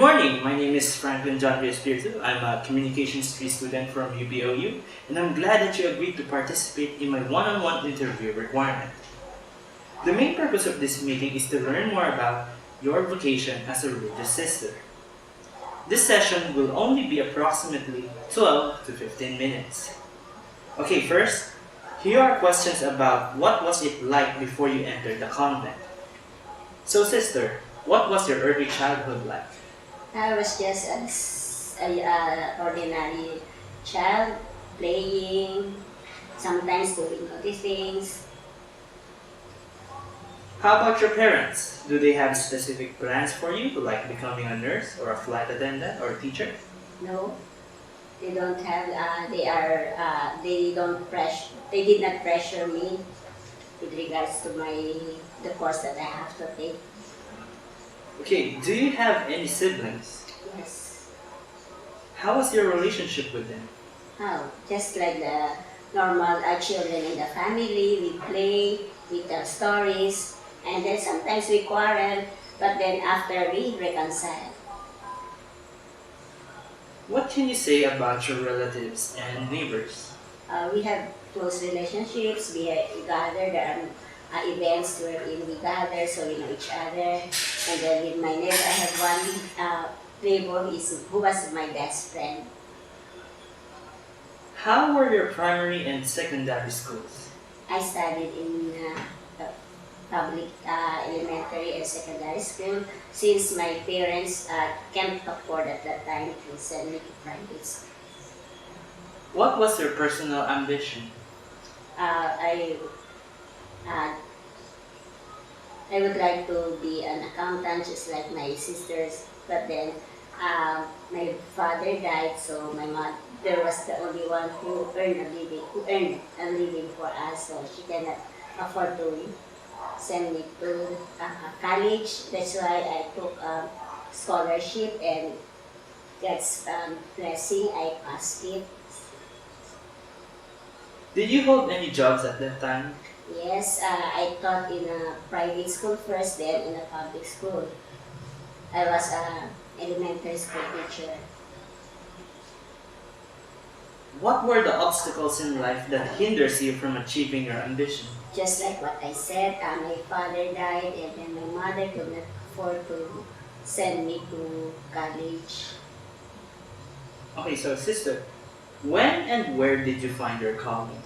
morning. My name is Franklin John Espiritu. I'm a Communications 3 student from UPOU, and I'm glad that you agreed to participate in my one-on-one interview requirement. The main purpose of this meeting is to learn more about your vocation as a religious sister. This session will only be approximately 12 to 15 minutes. Okay, first, here are questions about what was it like before you entered the convent. So sister, what was your early childhood like? I was just ordinary child, playing, sometimes doing naughty things. How about your parents? Do they have specific plans for you, like becoming a nurse or a flight attendant or a teacher? No, they don't have. They are. They don't pressure. They did not pressure me with regards to the course that I have to take. Okay, do you have any siblings? Yes. How was your relationship with them? How? Just like the normal children in the family, we play, we tell stories, and then sometimes we quarrel, but then after we reconcile. What can you say about your relatives and neighbors? We have close relationships. We gather. There are events wherein we gather, so we know each other. And then with my neighbor, I have one neighbor who was my best friend. How were your primary and secondary schools? I studied in public elementary and secondary school since my parents can't afford at that time to send me to private school. What was your personal ambition? I uh, I would like to be an accountant just like my sisters, but then my father died, so my mother was the only one who earned a living for us, so she cannot afford to send me to college. That's why I took a scholarship, and God's blessing, I passed it. Did you hold any jobs at that time? Yes, I taught in a private school first, then in a public school. I was a elementary school teacher. What were the obstacles in life that hinders you from achieving your ambition? Just like what I said, my father died, and then my mother could not afford to send me to college. Okay, so sister, when and where did you find your calling?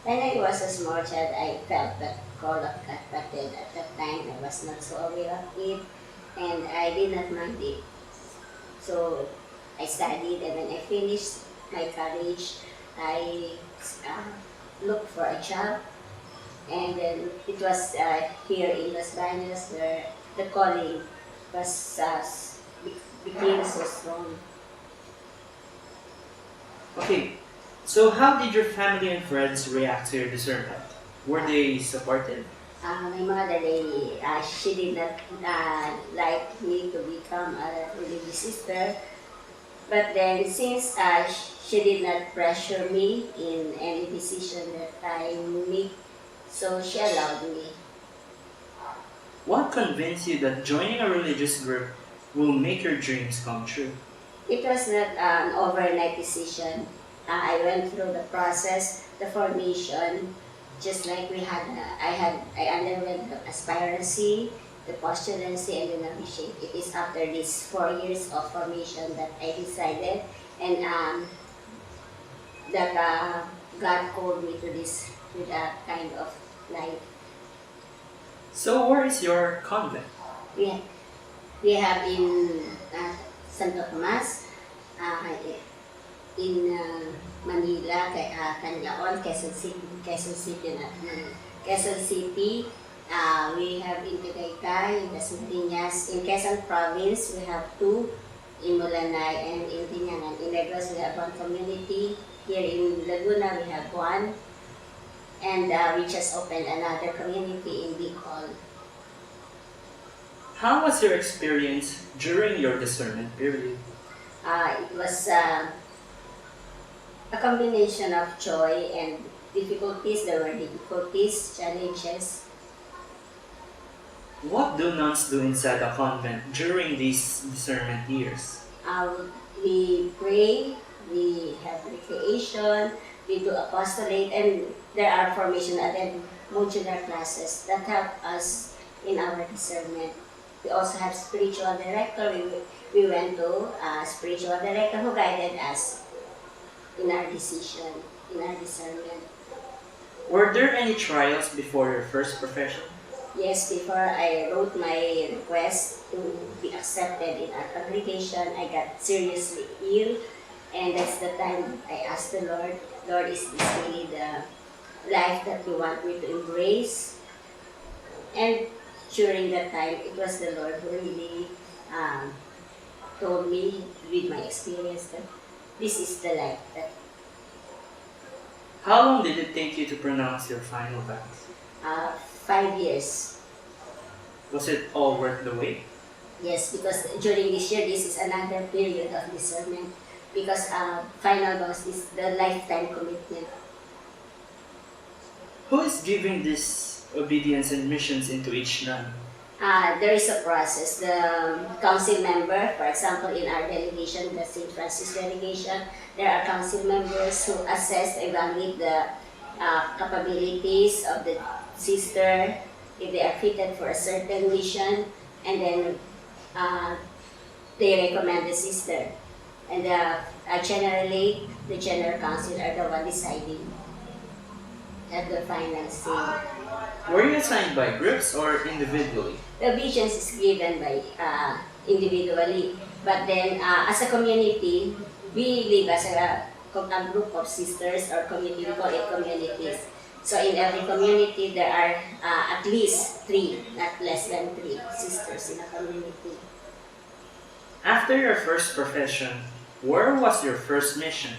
When I was a small child, I felt that call of God, but then at that time I was not so aware of it, and I did not mind it. So I studied, and when I finished my college, I looked for a job, and then it was here in Los Baños where the calling was became so strong. Okay, so how did your family and friends react to your discernment? Were they supportive? My mother, she did not like me to become a religious sister, but then since she did not pressure me in any decision that I make, so she allowed me. What convinced you that joining a religious group will make your dreams come true? It was not an overnight decision. I went through the process, the formation, just like I underwent the aspirancy, the postulancy, and the novitiate. It is after these 4 years of formation that I decided, and that God called me to that kind of life. So where is your convent? We, we have in Santo Tomas, uh, in Manila, Canlaon, Quezon City, Quezon City. We have in Tagaytay, in Dasmariñas. In Quezon Province, we have two, in Mulanay and in Tinangan. In Negros, we have one community. Here in Laguna, we have one. And we just opened another community in Bicol. How was your experience during your discernment period? It was a combination of joy and difficulties. There were difficulties, challenges. What do nuns do inside a convent during these discernment years? We pray, we have recreation, we do apostolate, and there are formation and modular classes that help us in our discernment. We also have spiritual director. We went to a spiritual director who guided us in our decision, in our discernment. Were there any trials before your first profession? Yes, before I wrote my request to be accepted in our congregation, I got seriously ill, and that's the time I asked the Lord, Lord, is this really the life that you want me to embrace? And during that time, it was the Lord who really um, told me with my experience that this is the life that How long did it take you to pronounce your final vows? 5 years. Was it all worth the wait? Yes, because during this year, this is another period of discernment. Because final vows is the lifetime commitment. Who is giving this obedience and missions into each nun? There is a process. The council member, for example, in our delegation, the St. Francis delegation, there are council members who assess, evaluate the capabilities of the sister, if they are fitted for a certain mission, and then uh, they recommend the sister. And generally, the general council are the one deciding at the final say. Were you assigned by groups or individually? The obedience is given by individually, but then as a community, we live as a group of sisters or community, we call it communities. So in every community, there are at least three, not less than three sisters in a community. After your first profession, where was your first mission?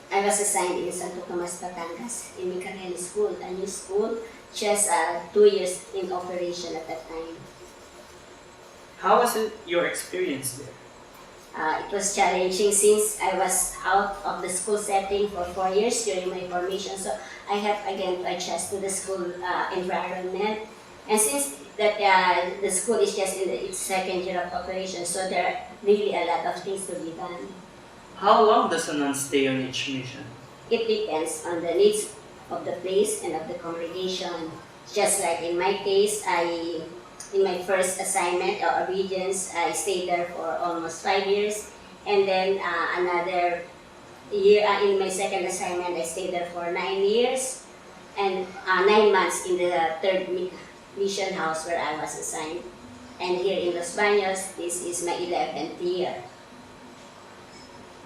I was assigned in Santo Tomas, Batangas, in Micael School, a new school, just 2 years in operation at that time. How was it your experience there? It was challenging since I was out of the school setting for 4 years during my formation. So I have again to adjust to the school environment. And since that the school is just in its second year of operation, so there are really a lot of things to be done. How long does a nun stay on each mission? It depends on the needs of the place and of the congregation. Just like in my case, in my first assignment or obedience, I stayed there for almost 5 years. And then another year, in my second assignment, I stayed there for 9 years. And 9 months in the third mission house where I was assigned. And here in Los Baños, this is my 11th year.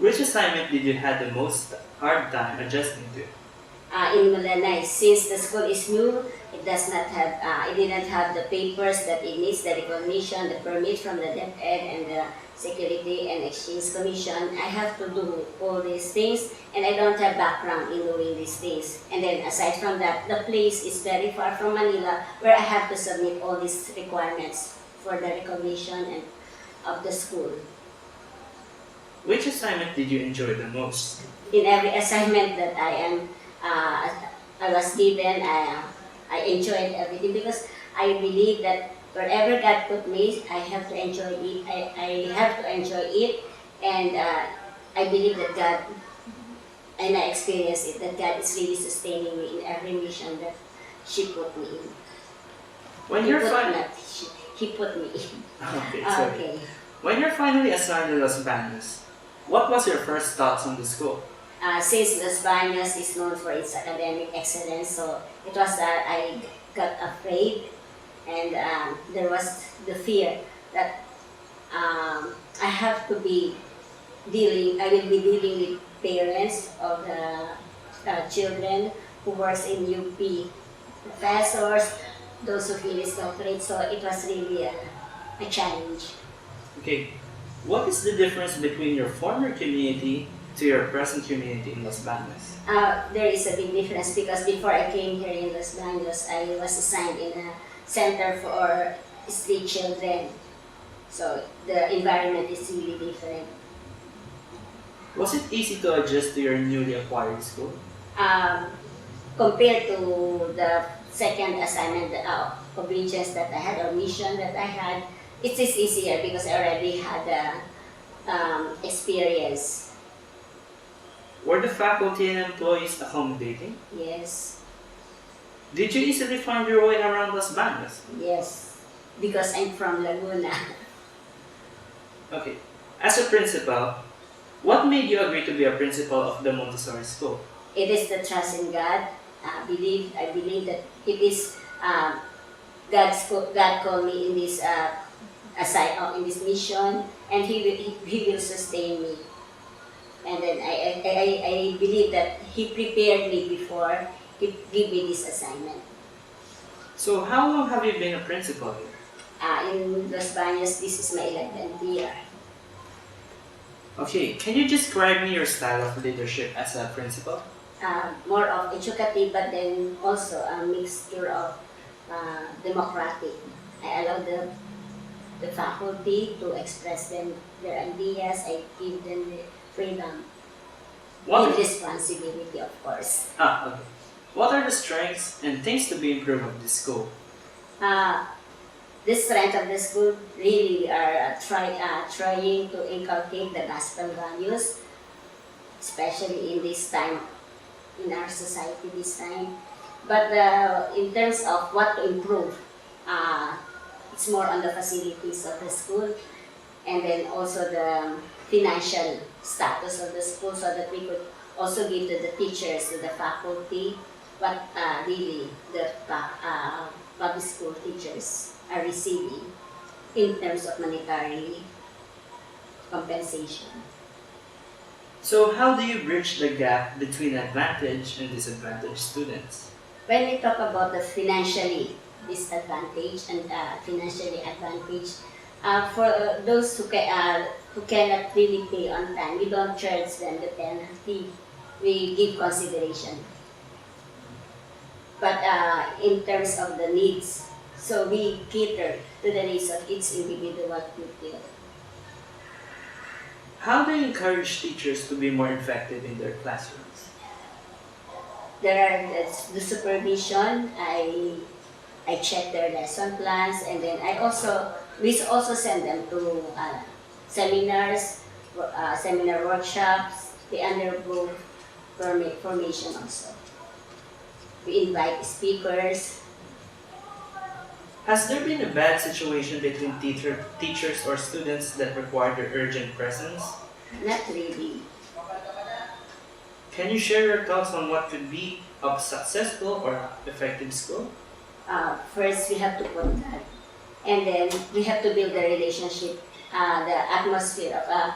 Which assignment did you have the most hard time adjusting to? In Malanay, since the school is new, it does not have, it didn't have the papers that it needs, the recognition, the permit from the DepEd and the Security and Exchange Commission. I have to do all these things, and I don't have background in doing these things. And then aside from that, the place is very far from Manila, where I have to submit all these requirements for the recognition and of the school. Which assignment did you enjoy the most? In every assignment that I was given, I enjoyed everything because I believe that wherever God put me, I have to enjoy it. I have to enjoy it, and I believe that God, and I experience it, that God is really sustaining me in every mission that she put me in. When you're finally He put me in. okay, sorry. Okay. When you're finally assigned to Los Baños, what was your first thoughts on the school? Since Los Baños is known for its academic excellence, so it was I got afraid, and there was the fear that I have to be I will be dealing with parents of the children who works in UP, professors, those who feel is doctorate, so it was really a challenge. Okay, what is the difference between your former community to your present community in Los Baños? There is a big difference because before I came here in Los Baños, I was assigned in a center for street children. So the environment is really different. Was it easy to adjust to your newly acquired school? Um, Compared to the second assignment, obedience that I had or mission that I had, it is easier because I already had a experience. Were the faculty and employees accommodating? Yes, Did you easily find your way around Las Bañas? yes, because I'm from Laguna. Okay. As a principal, what made you agree to be a principal of the Montessori school? It is the trust in God. I believe that it is God called me in this in this mission, and He will sustain me. And then I believe that He prepared me before He gave me this assignment. So, how long have you been a principal here? In Los Baños, this is my 11th year. Okay, can you describe me your style of leadership as a principal? More of educative, but then also a mixture of democratic. I allow the faculty to express their ideas. I give them the freedom with What? responsibility, of course. Okay. What are the strengths and things to be improved of this school? Uh, the strength of the school really are trying to inculcate the gospel values, especially in this time, in our society this time. But in terms of what to improve, uh, it's more on the facilities of the school, and then also the financial status of the school, so that we could also give to the teachers, to the faculty, what really the public school teachers are receiving in terms of monetary compensation. So, how do you bridge the gap between advantaged and disadvantaged students? When we talk about the financially disadvantaged and financially advantaged, for those who cannot really pay on time, we don't charge them the penalty. We give consideration. But in terms of the needs, so we cater to the needs of each individual pupil. How do you encourage teachers to be more effective in their classrooms? There are the supervision. I check their lesson plans, and then we also send them to seminars, seminar workshops. They undergo formation also. We invite speakers. Has there been a bad situation between teachers or students that required your urgent presence? Not really. Can you share your thoughts on what could be a successful or effective school? First, we have to put that, and then we have to build the relationship, the atmosphere of a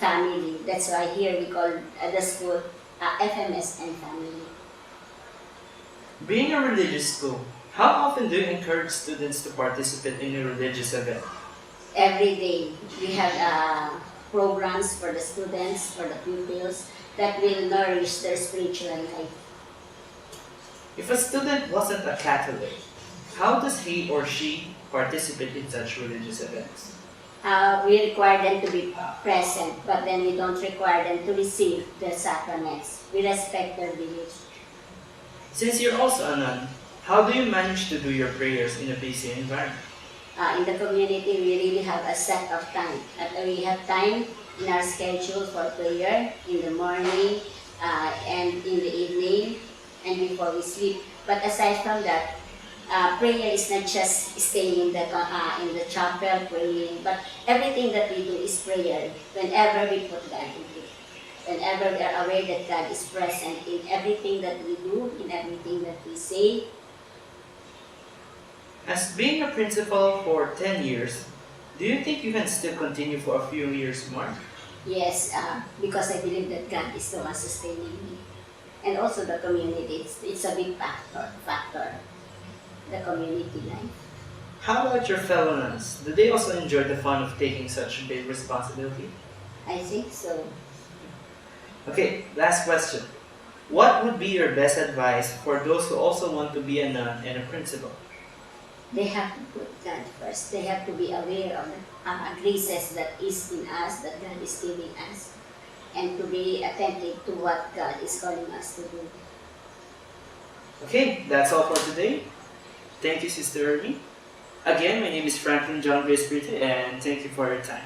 family. That's why here we call the school FMS and family. Being a religious school, how often do you encourage students to participate in a religious event? Every day we have programs for the students, for the pupils that will nourish their spiritual life. If a student wasn't a Catholic, how does he or she participate in such religious events? We require them to be present, but then we don't require them to receive the sacraments. We respect their beliefs. Since you're also a nun, how do you manage to do your prayers in a busy environment? In the community, we really have a set of time. We have time in our schedule for prayer in the morning and in the evening and before we sleep. But aside from that, prayer is not just staying in the chapel praying, but everything that we do is prayer. Whenever we put God in it, whenever we are aware that God is present in everything that we do, in everything that we say. As being a principal for 10 years, do you think you can still continue for a few years more? Yes, because I believe that God is the one sustaining me. And also the community, it's a big factor, the community life. How about your fellow nuns? Do they also enjoy the fun of taking such big responsibility? I think so. Okay, last question. What would be your best advice for those who also want to be a nun and a principal? They have to put God first. They have to be aware of the graces that is in us, that God is giving us, and to be attentive to what God is calling us to do. Okay, that's all for today. Thank you, Sister Irving. Again, my name is Franklin John Espiritu, and thank you for your time.